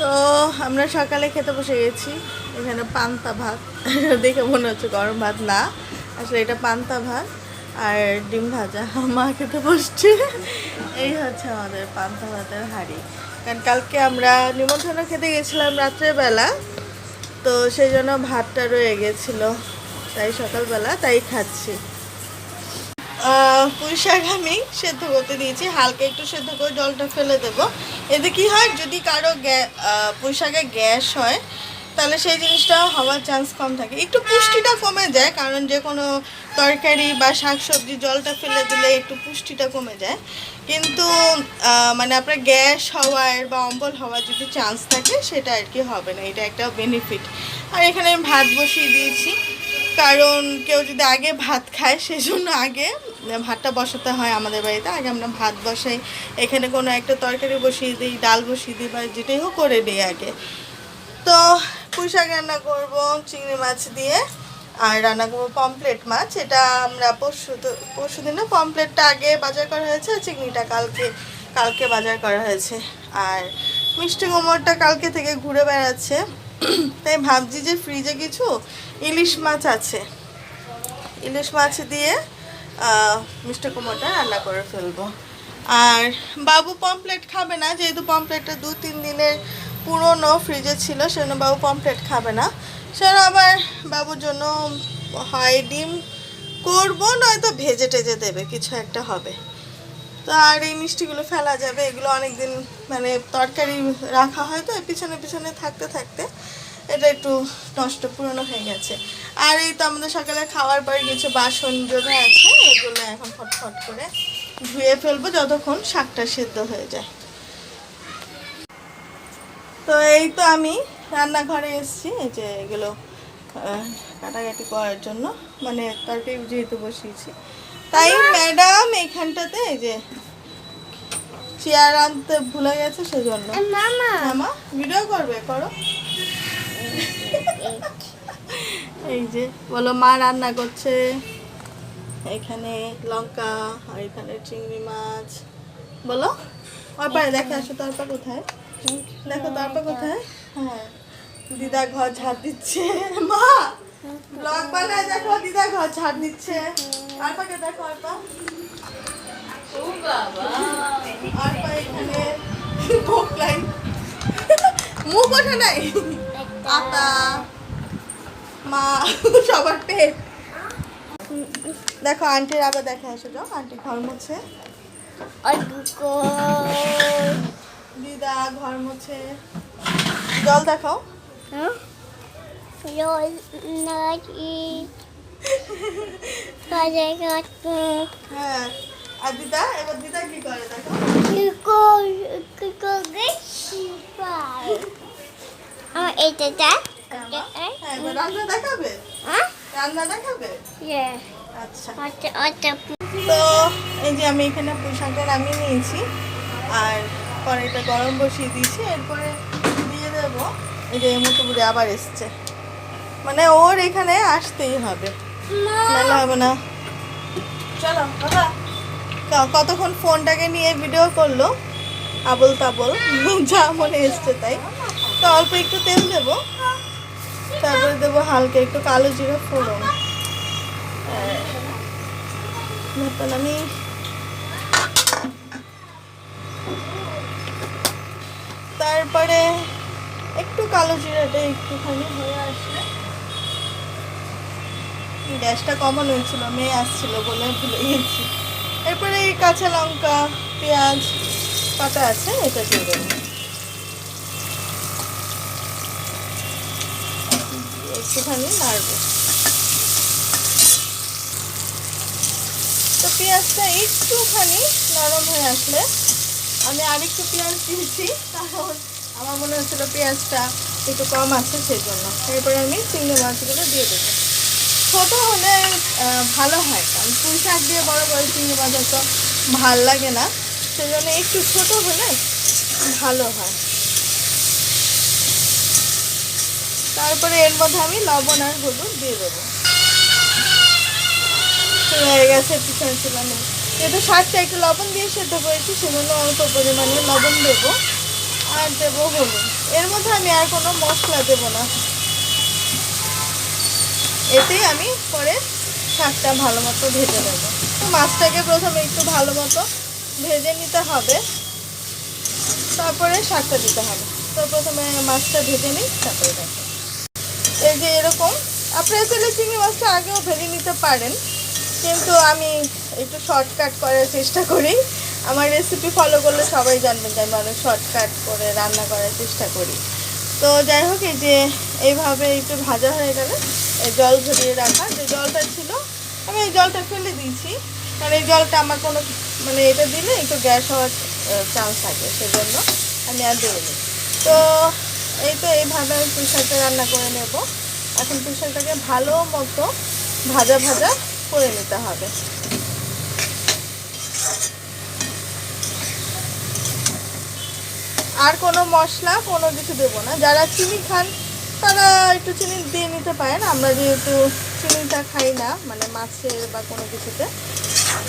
তো আমরা সকালে খেতে বসে গেছি। এখানে পান্তা ভাত দেখে মনে হচ্ছে গরম ভাত না, আসলে এটা পান্তা ভাত আর ডিম ভাজা। মা খেতে বসছে। এই হচ্ছে আমাদের পান্তা ভাতের হাঁড়ি। কারণ কালকে আমরা নিমন্ত্রণ খেতে গেছিলাম রাত্রেবেলা, তো সেই জন্য ভাতটা রয়ে গেছিলো, তাই সকালবেলা তাই খাচ্ছি। পুঁই শাক আমি সেদ্ধ করতে দিয়েছি, হালকা একটু সেদ্ধ করে জলটা ফেলে দেবো। এতে কি হয়, যদি কারো পুঁই শাকে গ্যাস হয় তাহলে সেই জিনিসটা হওয়ার চান্স কম থাকে, একটু পুষ্টিটা কমে যায়। কারণ যে কোনো তরকারি বা শাক সবজি জলটা ফেলে দিলে একটু পুষ্টিটা কমে যায়, কিন্তু মানে আপনার গ্যাস হওয়ার বা অম্বল হওয়ার যদি চান্স থাকে সেটা আর কি হবে না, এটা একটা বেনিফিট। আর এখানে আমি ভাত বসিয়ে দিয়েছি, কারণ কেউ যদি আগে ভাত খায় সেই জন্য আগে ভাতটা বসাতে হয় আমাদের বাড়িতে। আগে আমরা ভাত বসাই, এখানে কোনো একটা তরকারি বসিয়ে দিই, ডাল বসিয়ে দিই বা যেটাই হোক করে দিই আগে। তো পুঁই শাক রান্না করবো চিংড়ি মাছ দিয়ে, আর রান্না করবো পমপ্লেট মাছ। এটা আমরা পরশু দিনে পমপ্লেটটা আগে বাজার করা হয়েছে, আর চিংড়িটা কালকে বাজার করা হয়েছে। আর মিষ্টি কুমড়োটা কালকে থেকে ঘুরে বেড়াচ্ছে, তাই ভাবছি যে ফ্রিজে কিছু ইলিশ মাছ আছে, ইলিশ মাছ দিয়ে মিষ্টি কুমড়োটা রান্না করে ফেলবো। আর বাবু পমপ্লেট খাবে না, যেহেতু পমপ্লেটটা 2-3 দিনের পুরনো ফ্রিজে ছিল, সেজন্য বাবু পমপ্লেট খাবে না। সেজন্য আবার বাবুর জন্য হয় ডিম করবো, নয়তো ভেজে টেজে দেবে, কিছু একটা হবে। তো আর এই মিষ্টিগুলো ফেলা যাবে, এগুলো অনেক দিন মানে তরকারি রাখা হয়, তো পিছনে পিছনে থাকতে থাকতে এটা একটু নষ্ট পুরনো হয়ে গেছে। আর এই তো আমাদের সকালে খাওয়ার পর কিছু বাসন জমে আছে, এগুলো এখন ফটফট করে ধুয়ে ফেলবো যতক্ষণ শাকটা সেদ্ধ হয়ে যায়। তো এই তো আমি রান্নাঘরে এসেছি, এই যে এগুলো কাটাকাটি করার জন্য, মানে তরকারি যেহেতু বসিয়েছি, তাই ম্যাডাম এইখানটাতে এই যে চেয়ার আনতে ভুলে গেছে, সেজন্য। মামা ভিডিও করবে, করো। এই যে বলো, মা রান্না করছে, এখানে লঙ্কা আর এখানে চিংড়ি মাছ। বলো তারপরে দেখে আসো, তারপর কোথায় দেখো, তারপর কোথায়। হ্যাঁ, দিদা ঘর ঝাড় দিচ্ছে। মা ব্লগ বানায়, দেখো দিদা ঘর ঝাড় দিচ্ছে। আরপাকে দেখো, আরপা আরপা এখানে ভোকলাই মুখ ওঠে নাই, আতা মা সবার পেট। দেখো আন্টির আবার দেখে আসো, যাও আন্টি ঘর মুছে, দিদা ঘর মুছে। জল দেখাও। হ্যাঁ, আর দিদা, এবার দিদা কি করে দেখো। রান্না দেখাবে, রান্না দেখাবে। আচ্ছা, তো এই যে আমি এখানে পুঁই শাকটা নামিয়ে নিয়েছি, আর কড়াইটা গরম বসিয়ে দিয়েছি। এরপরে দিয়ে দেবো, এই যে মতো বুড়ি আবার এসছে, মানে ওর এখানে আসতেই হবে, নাহলে হবে না। চলো বাবা, কতক্ষণ ফোনটাকে নিয়ে ভিডিও করলো আবল তাবল, যা মনে এসছে তাই। তো অল্প একটু তেল দেবো, তারপরে দেবো হালকা একটু কালো জিরা ফোড়ন। আমি তারপরে একটু কালো জিরাটা একটুখানি হয়ে আসলে, গ্যাসটা কমানো হয়েছিল, মেয়ে আসছিল বলে ভুলে গেছি। এরপরে এই কাঁচা লঙ্কা পেঁয়াজ কাটা আছে, এটা দিয়ে দেবো, একটুখানি নাড়বো। তো পেঁয়াজটা একটুখানি নরম হয়ে আসলে আমি আরেকটু পেঁয়াজ দিয়েছি, কারণ আমার মনে হচ্ছিলো পেঁয়াজটা একটু কম আছে, সেই জন্য। এরপরে আমি চিংড়ি মাছগুলো দিয়ে দেবো। ছোটো হলে ভালো হয়, কারণ পুঁই শাক দিয়ে বড় বড় চিংড়ি মাছ তো ভাল লাগে না, সেই জন্য একটু ছোটো হলে ভালো হয়। তারপরে এর মধ্যে আমি লবণ আর হলুদ দিয়ে দেবো। হয়ে গেছে পিছনে চুলানো, যেহেতু শাকটা একটু লবণ দিয়ে সেদ্ধ করেছি, সেজন্য অল্প পরিমাণে লবণ দেবো। আর দেবো হলুদ। এর মধ্যে আমি আর কোনো মশলা দেবো না, এতেই আমি পরে শাকটা ভালো মতো ভেজে নেব। তো মাছটাকে প্রথমে একটু ভালো মতো ভেজে নিতে হবে, তারপরে শাকটা দিতে হবে। তো প্রথমে মাছটা ভেজে নিই, তারপরে দেখো এই যে এরকম। আপনারা চাইলে চিংড়ি মাছটা আগেও ভেজে নিতে পারেন, কিন্তু আমি একটু শর্টকাট করার চেষ্টা করি। আমার রেসিপি ফলো করলে সবাই জানবেন যে আমি অনেক শর্টকাট করে রান্না করার চেষ্টা করি। তো যাই হোক, এই যে এইভাবে একটু ভাজা হয়ে গেলে এই জল ঝরিয়ে রাখা যে জলটা ছিল আমি এই জলটা ফেলে দিয়েছি, কারণ এই জলটা আমার কোনো মানে এটা দিলে একটু গ্যাস হওয়ার চান্স থাকে, সেজন্য আমি আর দিইনি। তো এই তো এইভাবে আমি পুঁই শাকটা রান্না করে নেব। এখন পুঁই শাকটাকে ভালো মতো ভাজা ভাজা করে নিতে হবে। আর কোনো মশলা কোনো কিছু দেবো না। যারা চিনি খান তারা একটু চিনি দিয়ে নিতে পারেন, আমরা যেহেতু চিনিটা খাই না মানে মাছের বা কোনো কিছুতে,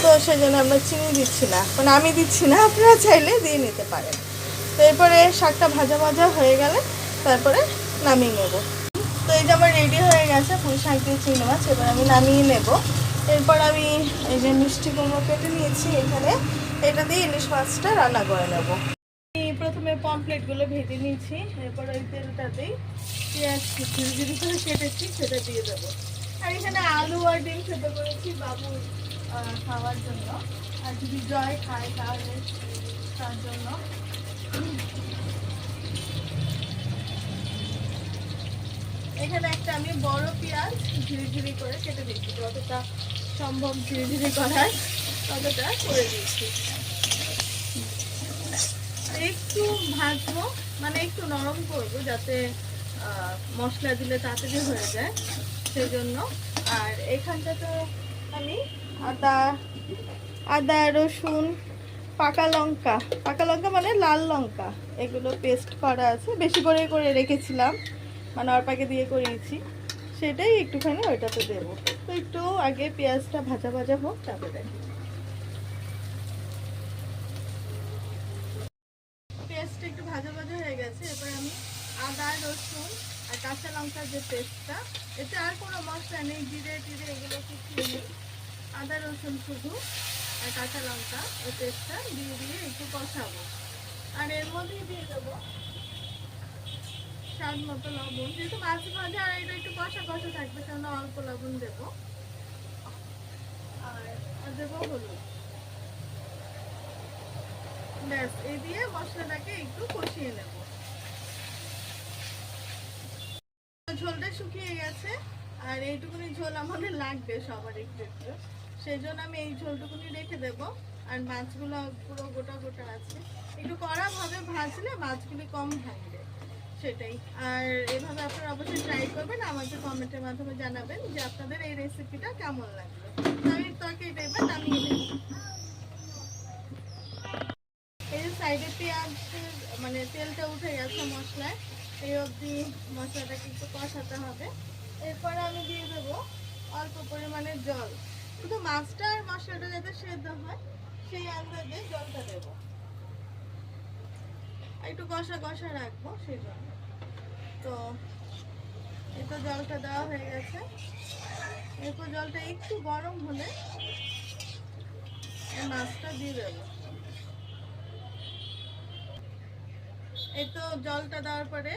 তো সেই জন্য আমরা চিনি দিচ্ছি না, মানে আমি দিচ্ছি না, আপনারা চাইলে দিয়ে নিতে পারেন। তো এরপরে শাকটা ভাজা ভাজা হয়ে গেলে তারপরে নামিয়ে নেব। তো এই যে আমার রেডি হয়ে গেছে পুঁই শাক দিয়ে চিংড়ি মাছ, এবার আমি নামিয়ে নেব। এরপর আমি এই যে মিষ্টি কুমড়ো কেটে নিয়েছি এখানে, এটা দিয়ে ইলিশ মাছটা রান্না করে নেব। আমি প্রথমে পমফ্লেটগুলো ভেজে নিয়েছি, এরপর ওই তেলটাতেই পেঁয়াজ ঝিরি করে কেটেছি সেটা দিয়ে দেবো। আর এখানে আলু আর ডিম সেদ্ধ করেছি বাবুর খাওয়ার জন্য, আর যদি জয় খায় তাহলে তার জন্য। এখানে একটা আমি বড় পেঁয়াজ ঝিরি ঝিরি করে কেটে দিচ্ছি, যতটা সম্ভব ঝিরি ঝিরি করার ততটা করে দিচ্ছি। একটু ভাজবো, মানে একটু নরম করবো যাতে মশলা দিলে তাড়াতাড়ি হয়ে যায়, সেই জন্য। আর এখানটাতে আমি আদা রসুন পাকা লঙ্কা মানে লাল লঙ্কা, এগুলো পেস্ট করা আছে, বেশি করে করে রেখেছিলাম, মানে অল্পাকে দিয়ে করিয়েছি, সেটাই একটুখানি ওইটাতে দেবো। তো একটু আগে পেঁয়াজটা ভাজা ভাজা হোক, তারপরে পেস্টটা একটু ভাজা ভাজা হয়ে গেছে। এরপরে আমি আদা রসুন আর কাঁচা লঙ্কার যে পেস্টটা, এতে আর কোনো মশলা নেই, জিরে টিরে এগুলো কিছু নেই, আদা রসুন শুধু আর কাঁচা লঙ্কা ওই পেস্টটা দিয়ে একটু কষাবো। আর এর মধ্যেই দিয়ে দেবো স্বাদ মতো লবণ, যেহেতু মাছ ভাজা আর এটা একটু কষা কষা থাকবে, সেজন্য অল্প লবণ দেবো। আর দেবো হলুদ। ব্যাস, এই দিয়ে মশলাটাকে একটু কষিয়ে নেব। ঝোলটা শুকিয়ে গেছে, আর এইটুকুনি ঝোল আমাদের লাগবে সবার একটু একটু, সেই জন্য আমি এই ঝোলটুকুনি রেখে দেব। আর মাছগুলো পুরো গোটা গোটা আছে, একটু কড়াভাবে ভাজলে মাছগুলি কম ভাঙবে, সেটাই। আর এভাবে আপনারা অবশ্যই ট্রাই করবেন, আমাকে কমেন্টের মাধ্যমে জানাবেন যে আপনাদের এই রেসিপিটা কেমন লাগলো। আমি তরকারিটা এবার নামিয়ে নেব। এই যে সাইডে পেঁয়াজ মানে তেলটা উঠে গেছে মশলায়, এই অবধি মশলাটাকে একটু কষাতে হবে। এরপরে আমি দিয়ে দেবো অল্প পরিমাণে জল, শুধু মাছটা আর মশলাটা যাতে সেদ্ধ হয় সেই আন্দাজে জলটা দেবো, একটু কষা কষা রাখবো সেই জন্য। তো এই তো জলটা দেওয়া হয়ে গেছে। এরপর জলটা একটু গরম হলে মাছটা দিয়ে দেবো। এই তো জলটা দেওয়ার পরে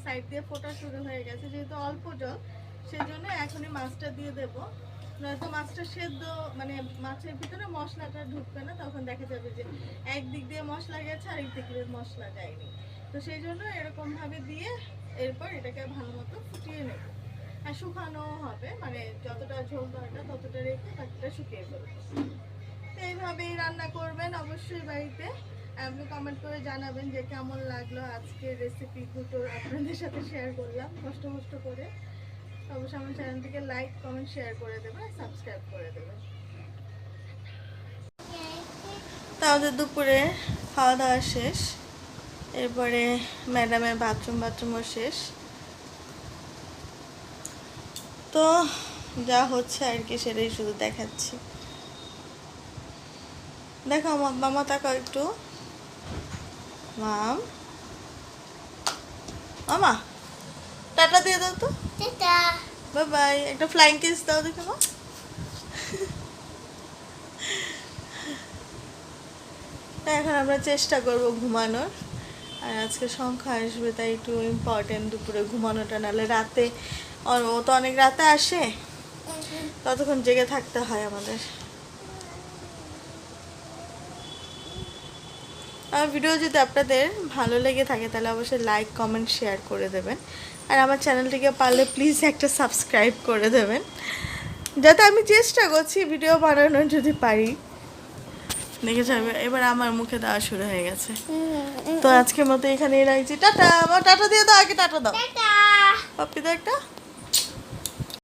সাইড দিয়ে ফোটা শুরু হয়ে গেছে, যেহেতু অল্প জল সেই জন্য এখনই মাছটা দিয়ে দেবো, নয়তো মাছটা সেদ্ধ মানে মাছের ভিতরে মশলাটা ঢুকবে না, তখন দেখা যাবে যে একদিক দিয়ে মশলা গেছে আর একদিক দিয়ে মশলা যায়নি। তো সেই জন্য এরকমভাবে দিয়ে এরপর এটাকে ভালো মতো ফুটিয়ে নেব। আর শুকানো হবে, মানে যতটা ঝোল দরকার ততটা রেখে বাকিটা শুকিয়ে ফেলবো। তো এইভাবেই রান্না করবেন অবশ্যই বাড়িতে। আপনি কমেন্ট করে জানাবেন যে কেমন লাগলো আজকের রেসিপি দুটো আপনাদের সাথে শেয়ার করলাম কষ্ট কষ্ট করে। অবশ্যই আমার চ্যানেলটিকে লাইক কমেন্ট শেয়ার করে দেবেন, সাবস্ক্রাইব করে দেবেন। তাহলে দুপুরে খাওয়া দাওয়া শেষ, এরপরে ম্যাডামের বাথরুমও শেষ। তো যা হচ্ছে আর কি সেটাই শুধু দেখাচ্ছি। দেখো মামা তাকাও একটু, মাম মামা টাটা দিয়ে দাও তো, টাটা। Bye bye. একটা ফ্লাইং কিস দাও দেখো মা। এখন আমরা চেষ্টা করব ঘুমানোর, আর আজকে সংখ্যা আসবে তাই একটু ইম্পর্টেন্ট দুপুরে ঘুমানোটা, নাহলে রাতে ও তো অনেক রাতে আসে, ততক্ষণ জেগে থাকতে হয় আমাদের। আমার ভিডিও যদি আপনাদের ভালো লেগে থাকে তাহলে অবশ্যই লাইক কমেন্ট শেয়ার করে দেবেন, আর আমার চ্যানেলটিকে পারলে প্লিজ একটা সাবস্ক্রাইব করে দেবেন, যাতে আমি চেষ্টা করছি ভিডিও বানানোর যদি পারি। দেখে যাবে এবার আমার মুখে দেওয়া শুরু হয়ে গেছে। তো আজকের মতো এখানেই রাখছি, টাটা। আমার টাটা দিয়ে দাও, আগে টাটা দাও, টাটা। পাপ্পি দাও একটা।